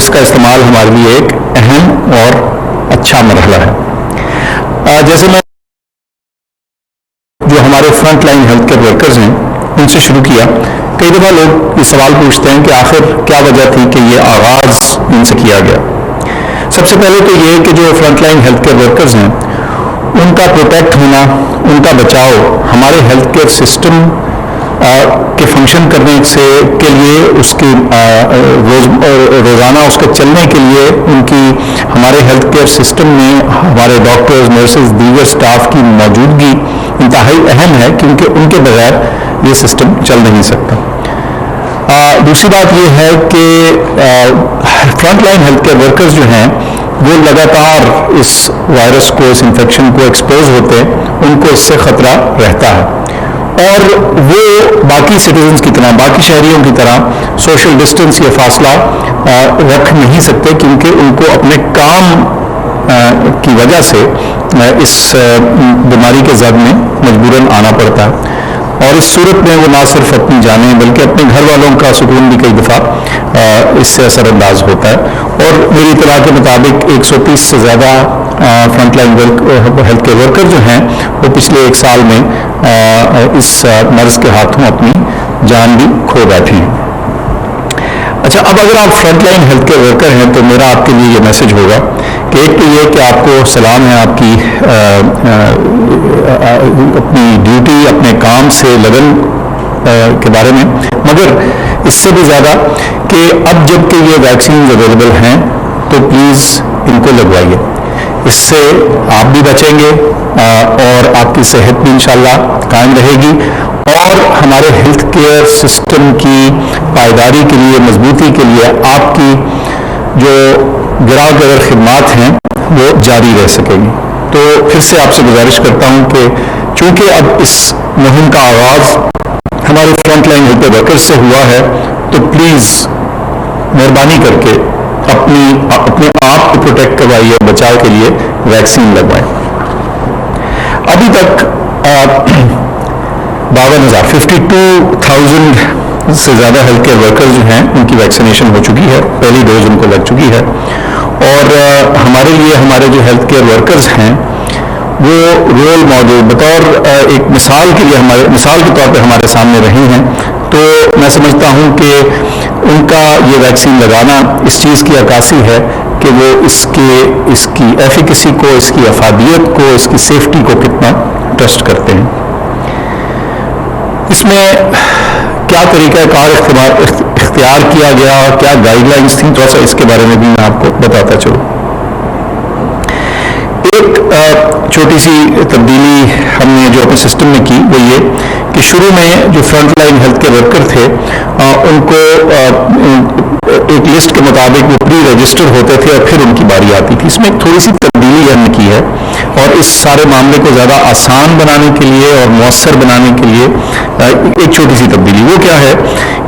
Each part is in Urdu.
اس کا استعمال ہمارے لیے ایک اہم اور اچھا مرحلہ ہے. جیسے میں جو ہمارے front line health care workers ہیں ان سے شروع کیا. کئی دفعہ لوگ یہ سوال پوچھتے ہیں کہ آخر کیا وجہ تھی کہ یہ آغاز ان سے کیا گیا. سب سے پہلے تو یہ کہ جو front line health care workers ہیں ان کا پروٹیکٹ ہونا، ان کا بچاؤ ہمارے ہیلتھ کیئر سسٹم کے فنکشن کرنے کے لیے، اس کی روزانہ اس کے چلنے کے لیے ان کی ہمارے ہیلتھ کیئر سسٹم میں ہمارے ڈاکٹرز، نرسز، دیگر سٹاف کی موجودگی انتہائی اہم ہے، کیونکہ ان کے بغیر یہ سسٹم چل نہیں سکتا. دوسری بات یہ ہے کہ front line health care workers جو ہیں وہ لگاتار اس وائرس کو، اس انفیکشن کو ایکسپوز ہوتے ہیں، ان کو اس سے خطرہ رہتا ہے، اور وہ باقی سٹیزنز کی طرح، باقی شہریوں کی طرح سوشل ڈسٹنس یا فاصلہ رکھ نہیں سکتے، کیونکہ ان کو اپنے کام کی وجہ سے اس بیماری کے زد میں مجبوراً آنا پڑتا ہے. اور اس صورت میں وہ نہ صرف اپنی جانیں بلکہ اپنے گھر والوں کا سکون بھی کئی دفعہ اس سے اثر انداز ہوتا ہے. اور میری اطلاع کے مطابق 130 سے زیادہ front line health care worker جو ہیں وہ پچھلے 1 سال میں اس مرض کے ہاتھوں اپنی جان بھی کھو بیٹھے ہیں. اچھا، اب اگر آپ front line health care worker ہیں تو میرا آپ کے لیے یہ میسج ہوگا کہ ایک تو یہ کہ آپ کو سلام ہے آپ کی اپنی ڈیوٹی، اپنے کام سے لگن کے بارے میں، مگر اس سے بھی زیادہ کہ اب جب کہ یہ ویکسینز اویلیبل ہیں تو پلیز ان کو لگوائیے. اس سے آپ بھی بچیں گے اور آپ کی صحت بھی انشاءاللہ قائم رہے گی، اور ہمارے ہیلتھ کیئر سسٹم کی پائیداری کے لیے، مضبوطی کے لیے آپ کی جو گراں قدر خدمات ہیں وہ جاری رہ سکے گی. تو پھر سے آپ سے گزارش کرتا ہوں کہ چونکہ اب اس مہم کا آغاز ہمارے front line health care workers سے ہوا ہے تو پلیز مہربانی کر کے اپنے آپ کو پروٹیکٹ کروائیے، بچاؤ کے لیے ویکسین لگوائیں. ابھی تک 52,000 سے زیادہ ہیلتھ کیئر ورکرز جو ہیں ان کی ویکسینیشن ہو چکی ہے، پہلی ڈوز ان کو لگ چکی ہے. اور ہمارے لیے ہمارے جو ہیلتھ کیئر ورکرز ہیں وہ رول ماڈل بطور ایک مثال کے لیے مثال کے طور پہ ہمارے سامنے رہی ہیں. تو میں سمجھتا ہوں کہ ان کا یہ ویکسین لگانا اس چیز کی عکاسی ہے کہ وہ اس کی ایفیکیسی کو، اس کی افادیت کو، اس کی سیفٹی کو کتنا ٹرسٹ کرتے ہیں. اس میں کیا طریقہ کار اختیار کیا گیا، کیا گائیڈ لائنس تھیں، تھوڑا سا اس کے بارے میں بھی میں آپ کو بتاتا چلوں. ایک چھوٹی سی تبدیلی ہم نے جو اپنے سسٹم میں کی وہ یہ کہ شروع میں جو front line health care worker تھے ان کو ایک لسٹ کے مطابق وہ پری رجسٹر ہوتے تھے اور پھر ان کی باری آتی تھی. اس میں ایک تھوڑی سی تبدیلی ہم نے کی ہے، اور اس سارے معاملے کو زیادہ آسان بنانے کے لیے اور مؤثر بنانے کے لیے ایک چھوٹی سی تبدیلی. وہ کیا ہے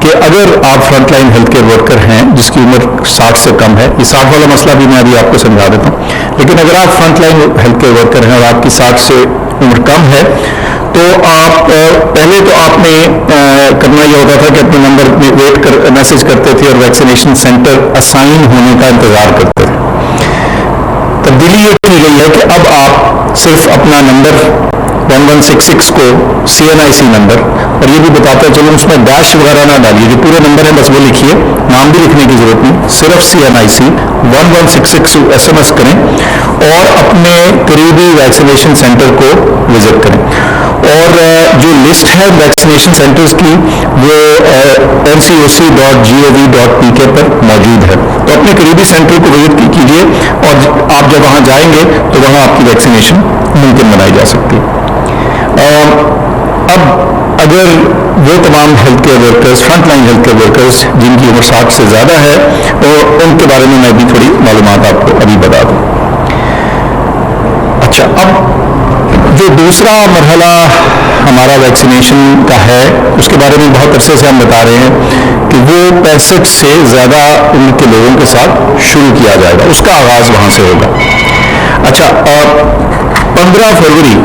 کہ اگر آپ front line health care worker ہیں جس کی عمر 60 سے کم ہے، یہ 60 والا مسئلہ بھی میں ابھی آپ کو سمجھا دیتا ہوں، لیکن اگر آپ front line health care worker ہیں اور آپ کی 60 سے عمر کم ہے تو آپ پہلے تو آپ نے کرنا یہ ہوتا تھا کہ اپنے نمبر میں میسج کرتے تھے اور ویکسینیشن سینٹر اسائن ہونے کا انتظار کرتے تھے. تبدیلی یہ کی گئی ہے کہ اب آپ صرف اپنا نمبر 1166 کو CNIC نمبر، اور یہ بھی بتاتا ہے چلو اس میں ڈیش وغیرہ نہ ڈالیے، جو پورے نمبر ہے بس وہ لکھیے، نام بھی لکھنے کی ضرورت نہیں، صرف CNIC 1166 SMS کریں اور اپنے قریبی ویکسینیشن سینٹر کو وزٹ کریں. اور جو لسٹ ہے ویکسینیشن سینٹرز کی وہ ncoc.gov.pk پر موجود ہے، تو اپنے قریبی سینٹر کو وزٹ کیجیے اور آپ جب وہاں جائیں گے تو وہاں آپ کی ویکسینیشن ممکن بنائی جا سکتی ہے. اب اگر وہ تمام health care workers, front line health care workers جن کی عمر 60 سے زیادہ ہے، اور ان کے بارے میں بھی تھوڑی معلومات آپ کو ابھی بتا دوں. اچھا، اب جو دوسرا مرحلہ ہمارا ویکسینیشن کا ہے اس کے بارے میں بہت عرصے سے ہم بتا رہے ہیں کہ وہ 65 سے زیادہ عمر کے لوگوں کے ساتھ شروع کیا جائے گا، اس کا آغاز وہاں سے ہوگا. اچھا، 15 فروری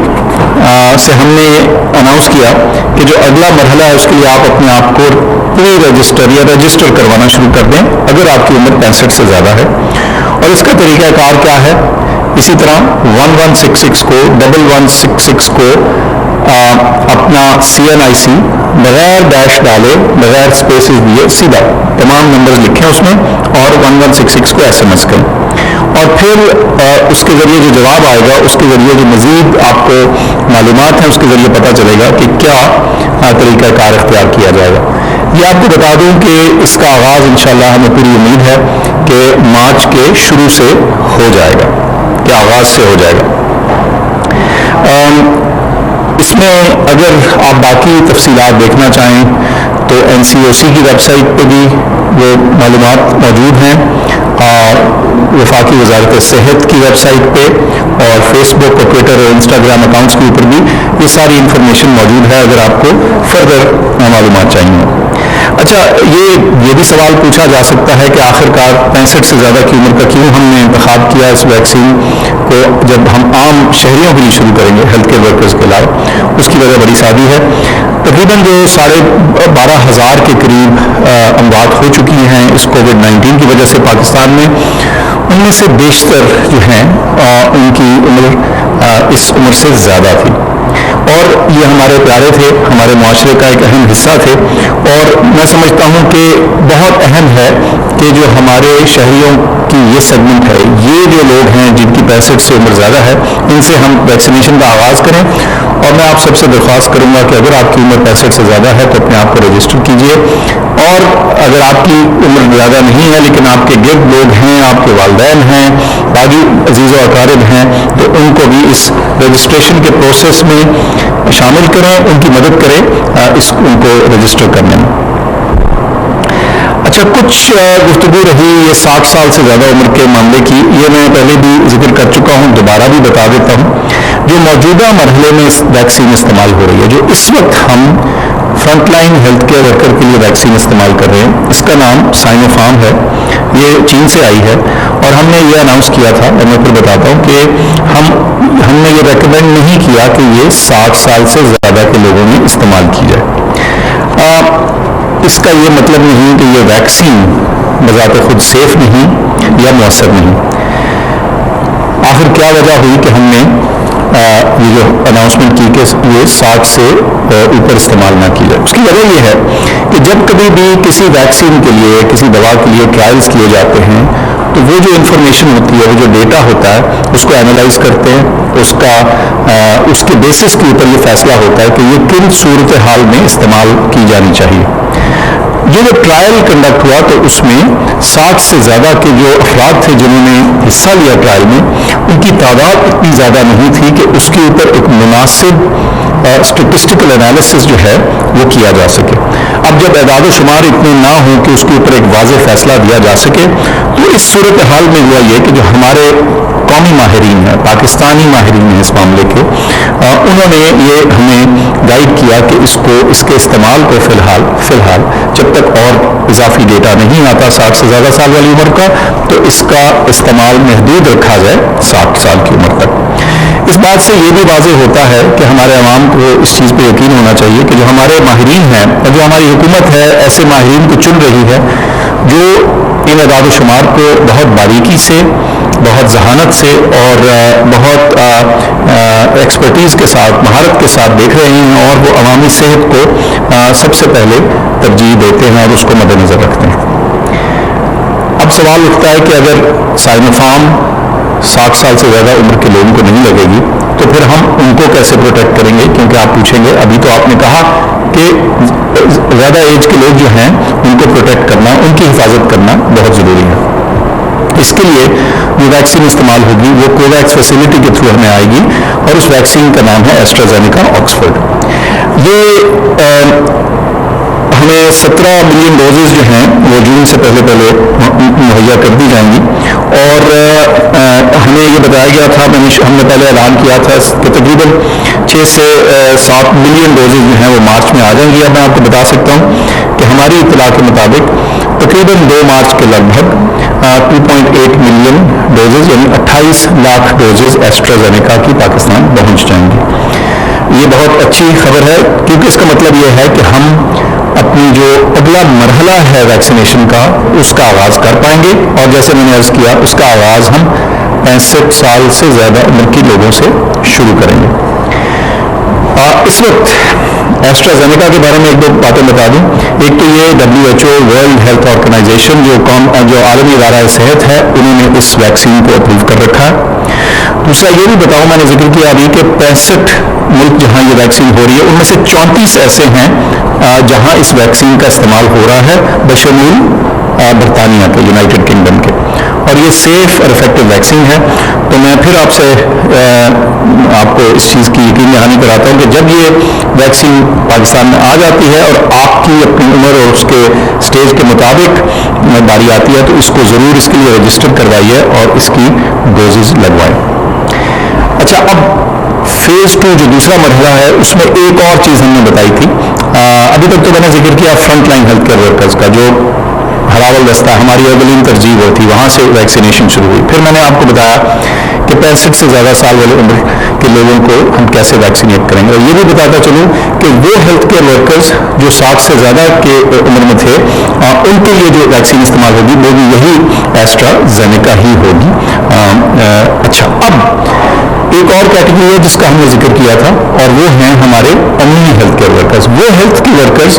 سے ہم نے اناؤنس کیا کہ جو اگلا مرحلہ ہے اس کے لیے آپ اپنے آپ کو پری رجسٹر یا رجسٹر کروانا شروع کر دیں اگر آپ کی عمر 65 سے زیادہ ہے. اور اس کا طریقہ کار کیا ہے؟ اسی طرح 1166 کو 1166 کو اپنا CNIC بغیر ڈیش ڈالے بغیر اسپیسز دیے سیدھا تمام نمبرز لکھیں اس میں اور 1166 کو SMS کریں. اور پھر اس کے ذریعے جو جواب آئے گا اس کے ذریعے جو مزید آپ کو معلومات ہیں اس کے ذریعے پتہ چلے گا کہ کیا طریقہ کار اختیار کیا جائے گا. یہ آپ کو بتا دوں کہ اس کا آغاز انشاءاللہ ہمیں پوری امید ہے کہ مارچ کے شروع سے ہو جائے گا, کہ آغاز سے ہو جائے گا. اس میں اگر آپ باقی تفصیلات دیکھنا چاہیں تو NCOC کی ویب سائٹ پہ بھی وہ معلومات موجود ہیں, اور وفاقی وزارت صحت کی ویب سائٹ پہ اور فیس بک اور ٹویٹر اور انسٹاگرام اکاؤنٹس کے اوپر بھی یہ ساری انفارمیشن موجود ہے اگر آپ کو فردر معلومات چاہیے. اچھا, یہ بھی سوال پوچھا جا سکتا ہے کہ آخر کار 65 سے زیادہ کی عمر کا کیوں ہم نے انتخاب کیا اس ویکسین کو جب ہم عام شہریوں کے لیے شروع کریں گے ہیلتھ کیئر ورکرز کے علاوہ. اس کی وجہ بڑی سادی ہے. تقریباً جو 12,500 کے قریب اموات ہو چکی ہیں اس کووڈ-19 کی وجہ سے پاکستان میں, ان میں سے بیشتر جو ہیں ان کی عمر اس عمر سے زیادہ تھی, اور یہ ہمارے پیارے تھے, ہمارے معاشرے کا ایک اہم حصہ تھے. اور میں سمجھتا ہوں کہ بہت اہم ہے کہ جو ہمارے شہریوں کی یہ سیگمنٹ ہے, یہ جو لوگ ہیں جن کی 65 سے عمر زیادہ ہے, ان سے ہم ویکسینیشن کا آغاز کریں. اور میں آپ سب سے درخواست کروں گا کہ اگر آپ کی عمر 65 سے زیادہ ہے تو اپنے آپ کو رجسٹر کیجئے, اور اگر آپ کی عمر زیادہ نہیں ہے لیکن آپ کے گرد لوگ ہیں, آپ کے والدین ہیں, باقی عزیز و اقارب ہیں, تو ان کو بھی اس رجسٹریشن کے پروسیس میں شامل کریں, ان کی مدد کریں ان کو رجسٹر کرنے میں. اچھا, کچھ گفتگو رہی یہ 60 سال سے زیادہ عمر کے معاملے کی. یہ میں پہلے بھی ذکر کر چکا ہوں, دوبارہ بھی بتا دیتا ہوں. جو موجودہ مرحلے میں ویکسین استعمال ہو رہی ہے, جو اس وقت ہم front line health care worker کے لیے ویکسین استعمال کر رہے ہیں, اس کا نام سائنوفارم ہے. یہ چین سے آئی ہے, اور ہم نے یہ اناؤنس کیا تھا, اور میں پھر بتاتا ہوں کہ ہم نے یہ ریکمینڈ نہیں کیا کہ یہ 60 سال سے زیادہ کے لوگوں میں استعمال کی جائے. اس کا یہ مطلب نہیں کہ یہ ویکسین بذات خود سیف نہیں یا مؤثر نہیں. آخر کیا وجہ ہوئی کہ ہم نے یہ جو اناؤنسمنٹ کی کہ یہ 60 سے اوپر استعمال نہ کی جائے؟ اس کی وجہ یہ ہے کہ جب کبھی بھی کسی ویکسین کے لیے, کسی دوا کے لیے ٹرائلز کیے جاتے ہیں تو وہ جو انفارمیشن ہوتی ہے, وہ جو ڈیٹا ہوتا ہے, اس کو اینالائز کرتے ہیں. اس کے بیسس کے اوپر یہ فیصلہ ہوتا ہے کہ یہ کن صورتحال میں استعمال کی جانی چاہیے. یہ جو ٹرائل کنڈکٹ ہوا تو اس میں 60 سے زیادہ کے جو افراد تھے جنہوں نے حصہ لیا ٹرائل میں, ان کی تعداد اتنی زیادہ نہیں تھی کہ اس کے اوپر ایک مناسب اسٹیٹسٹیکل انالیسس جو ہے وہ کیا جا سکے. اب جب اعداد و شمار اتنے نہ ہوں کہ اس کے اوپر ایک واضح فیصلہ دیا جا سکے, تو اس صورتحال میں ہوا یہ کہ جو ہمارے قومی ماہرین ہیں, پاکستانی ماہرین ہیں اس معاملے کے, انہوں نے یہ ہمیں گائیڈ کیا کہ اس کے استعمال کو فی الحال جب تک اور اضافی ڈیٹا نہیں آتا 60 سے زیادہ سال والی عمر کا, تو اس کا استعمال محدود رکھا جائے 60 سال کی عمر تک. اس بات سے یہ بھی واضح ہوتا ہے کہ ہمارے عوام کو اس چیز پہ یقین ہونا چاہیے کہ جو ہمارے ماہرین ہیں اور جو ہماری حکومت ہے ایسے ماہرین کو چن رہی ہے جو ان اعداد و شمار کو بہت باریکی سے, بہت ذہانت سے اور بہت ایکسپرٹیز کے ساتھ, مہارت کے ساتھ دیکھ رہے ہیں, اور وہ عوامی صحت کو سب سے پہلے ترجیح دیتے ہیں اور اس کو مد نظر رکھتے ہیں. اب سوال اٹھتا ہے کہ اگر سائنوفارم 60 سال سے زیادہ عمر کے لوگوں کو نہیں لگے گی تو پھر ہم ان کو کیسے پروٹیکٹ کریں گے؟ کیونکہ آپ پوچھیں گے ابھی تو آپ نے کہا کہ زیادہ ایج کے لوگ جو ہیں ان کو پروٹیکٹ کرنا, ان کی حفاظت کرنا بہت ضروری ہے. اس کے لیے جو ویکسین استعمال ہوگی وہ کوویکس فیسلٹی کے تھرو ہمیں آئے گی, اور اس ویکسین کا نام ہے ایسٹرازینیکا آکسفورڈ. یہ ہمیں 17 ملین ڈوزز جو ہیں وہ جون سے پہلے مہیا کر دی جائیں گی, اور ہمیں یہ بتایا گیا تھا, ہم نے پہلے اعلان کیا تھا کہ تقریباً 6 سے 7 ملین ڈوزز جو ہیں وہ مارچ میں آ جائیں گی. اب میں آپ کو بتا سکتا ہوں کہ ہماری اطلاع کے مطابق تقریباً 2 مارچ کے لگ بھگ 2.8 ملین ڈوزز یعنی 28 لاکھ ڈوزز ایسٹرازینیکا کی پاکستان پہنچ جائیں گی. یہ بہت اچھی خبر ہے، کیونکہ اس کا مطلب یہ ہے کہ ہم اپنی جو اگلا مرحلہ ہے ویکسینیشن کا اس کا آغاز کر پائیں گے، اور جیسے میں نے عرض کیا اس کا آغاز ہم 65 سال سے زیادہ عمر کے لوگوں سے شروع کریں گے۔ اس وقت ایسٹرازینیکا کے بارے میں ایک دو باتیں بتا دوں۔ ایک تو یہ WHO ورلڈ ہیلتھ آرگنائزیشن جو عالمی ادارہ صحت ہے، انہوں نے اس ویکسین کو اپروو کر رکھا ہے۔ دوسرا یہ بھی بتاؤں، میں نے ذکر کیا ابھی کہ 65 ملک جہاں یہ ویکسین ہو رہی ہے، ان میں سے 34 ایسے ہیں جہاں اس ویکسین کا استعمال ہو رہا ہے، بشمول برطانیہ کے، یونائٹڈ کنگڈم کے، اور یہ سیف اور افیکٹو ویکسین ہے۔ تو میں پھر آپ کو اس چیز کی یقین دہانی کراتا ہوں کہ جب یہ ویکسین پاکستان میں آ جاتی ہے اور آپ کی اپنی عمر اور اس کے سٹیج کے مطابق باری آتی ہے، تو اس کو ضرور اس کے لیے رجسٹر کروائیے اور اس کی ڈوزز لگوائیں۔ اچھا، اب فیز 2 جو دوسرا مرحلہ ہے، اس میں ایک اور چیز ہم نے بتائی تھی۔ ابھی تک تو میں نے ذکر کیا front line health care workers کا، جو ہراول دستہ ہماری اولین ترجیح وہ تھی، وہاں سے ویکسینیشن شروع ہوئی۔ پھر میں نے آپ کو بتایا کہ 65 سے زیادہ سال والے عمر کے لوگوں کو ہم کیسے ویکسینیٹ کریں گے، اور یہ بھی بتاتا چلوں کہ وہ ہیلتھ کیئر ورکرز جو 60 سے زیادہ کے عمر میں تھے، ان کے لیے جو ویکسین استعمال ہوگی وہ بھی یہی ایسٹرازینیکا ہی ہوگی۔ اچھا، اب ایک اور کیٹیگری ہے جس کا ہم نے ذکر کیا تھا، اور وہ ہیں ہمارے عمومی ہیلتھ کیئر ورکرز، وہ ہیلتھ کیئر ورکرز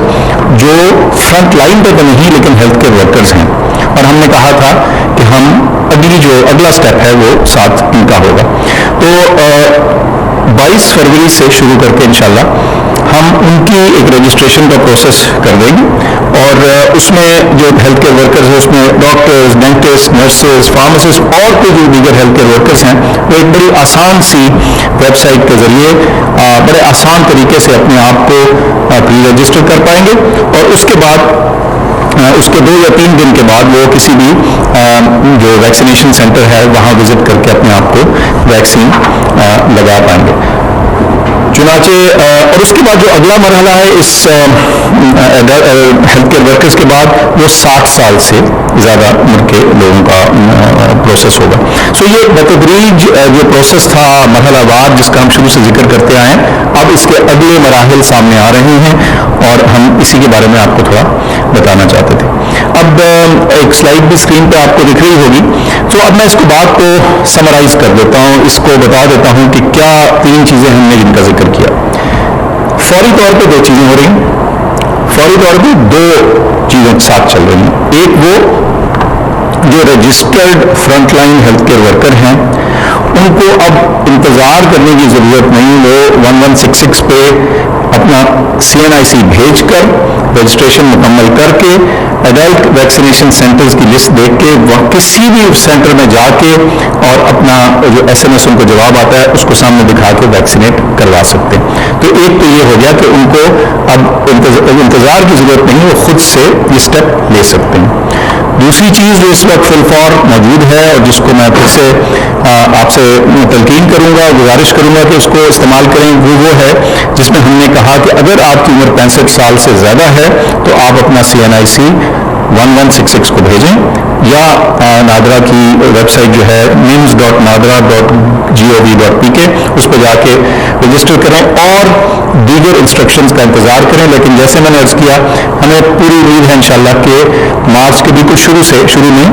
جو فرنٹ لائن پہ تو نہیں لیکن ہیلتھ کیئر ورکرز ہیں، اور ہم نے کہا تھا کہ ہم اگلا سٹیپ ہے وہ ساتھ ان کا ہوگا۔ تو 22 فروری سے شروع کر کے انشاءاللہ ہم ان کی ایک رجسٹریشن کا پروسیس کر دیں گے، اور اس میں جو ہیلتھ کیئر ورکرز ہیں اس میں ڈاکٹرز، ڈینٹسٹ، نرسز، فارماسسٹ اور کوئی جو دیگر ہیلتھ کیئر ورکرز ہیں، وہ ایک بڑی آسان سی ویب سائٹ کے ذریعے بڑے آسان طریقے سے اپنے آپ کو پری رجسٹر کر پائیں گے، اور اس کے بعد اس کے 2 یا 3 دن کے بعد وہ کسی بھی جو ویکسینیشن سینٹر ہے وہاں وزٹ کر کے اپنے آپ کو ویکسین لگا پائیں گے۔ چنانچہ اور اس کے بعد جو اگلا مرحلہ ہے اس ہیلتھ کیئر ورکرز کے بعد، وہ 60 سال سے زیادہ عمر کے لوگوں کا پروسیس ہوگا۔ سو یہ بتدریج جو پروسیس تھا مرحلہ وار جس کا ہم شروع سے ذکر کرتے آئے ہیں، اب اس کے اگلے مراحل سامنے آ رہے ہیں، اور ہم اسی کے بارے میں آپ کو تھوڑا بتانا چاہتے تھے۔ اب ایک سلائڈ بھی اسکرین پہ آپ کو دکھ رہی ہوگی، تو اب میں اس کو بات کو سمرائز کر دیتا ہوں، اس کو بتا دیتا ہوں کہ کیا 3 چیزیں ہم نے جن کا ذکر کیا۔ فوری طور پہ 2 چیزیں ہو رہی ہیں، فوری طور پہ 2 چیزیں ساتھ چل رہی ہیں۔ ایک وہ جو registered front line health care worker ہیں، ان کو اب انتظار کرنے کی ضرورت نہیں، وہ 1166 پہ اپنا CNIC بھیج کر رجسٹریشن مکمل کر کے ایڈلٹ ویکسینیشن سینٹرز کی لسٹ دیکھ کے کسی بھی سینٹر میں جا کے اور اپنا جو SMS ان کو جواب آتا ہے اس کو سامنے دکھا کے ویکسینیٹ کروا سکتے ہیں۔ تو ایک تو یہ ہو گیا کہ ان کو اب انتظار کی ضرورت نہیں، وہ خود سے یہ اسٹیپ لے سکتے ہیں۔ دوسری چیز جو اس وقت فل فور موجود ہے اور جس کو میں پھر سے آپ سے تلقین کروں گا، گزارش کروں گا کہ اس کو استعمال کریں، وہ ہے جس میں ہم نے کہا کہ اگر آپ کی عمر 65 سال سے زیادہ ہے تو آپ اپنا CNIC 1166 کو بھیجیں، یا نادرا کی ویب سائٹ جو ہے nims.nadra.gov.pk اس پہ جا کے رجسٹر کریں اور دیگر انسٹرکشنز کا انتظار کریں۔ لیکن جیسے میں نے عرض کیا، ہمیں پوری امید ہے انشاءاللہ کہ مارچ کے بالکل شروع میں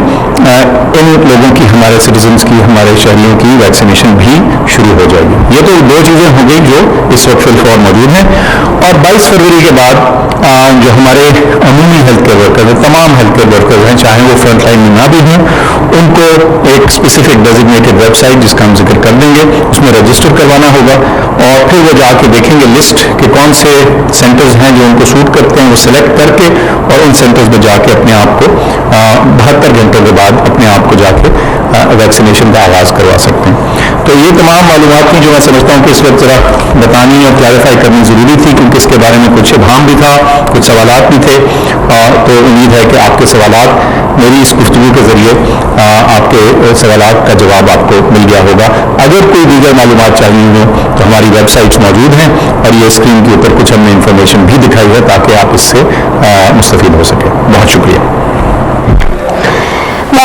ان لوگوں کی، ہمارے سٹیزنز کی، ہمارے شہریوں کی ویکسینیشن بھی شروع ہو جائے گی۔ یہ تو 2 چیزیں ہوں گی جو اس وقت فل فور موجود ہیں، اور 22 فروری کے بعد جو ہمارے عمومی ہیلتھ کیئر ورکرز ہیں، تمام ہیلتھ کیئر ورکرز ہیں چاہے وہ فرنٹ لائن میں نہ بھی ہوں، ان کو ایک اسپیسیفک ڈیزگنیٹڈ ویب سائٹ جس کا ہم ذکر کر دیں گے اس میں رجسٹر کروانا ہوگا، اور پھر وہ جا کے دیکھیں گے لسٹ کہ کون سے سینٹرز ہیں جو ان کو سوٹ کرتے ہیں، وہ سلیکٹ کر کے اور ان سینٹرز میں جا کے اپنے آپ کو 72 گھنٹوں کے بعد اپنے آپ کو جا کے ویکسینیشن کا آغاز کروا سکتے ہیں۔ تو یہ تمام معلومات تھیں جو میں سمجھتا ہوں کہ اس وقت ذرا بتانی اور کلیریفائی کرنی ضروری تھی، کیونکہ اس کے بارے میں کچھ ابہام بھی تھا، کچھ سوالات بھی تھے، تو امید ہے کہ آپ کے سوالات میری اس گفتگو کے ذریعے آپ کے سوالات کا جواب آپ کو مل گیا ہوگا۔ اگر کوئی دیگر معلومات چاہیے ہوں تو ہماری ویب سائٹس موجود ہیں، اور یہ اسکرین کے اوپر کچھ ہم نے انفارمیشن بھی دکھائی ہے تاکہ آپ اس سے مستفید ہو سکیں۔ بہت شکریہ۔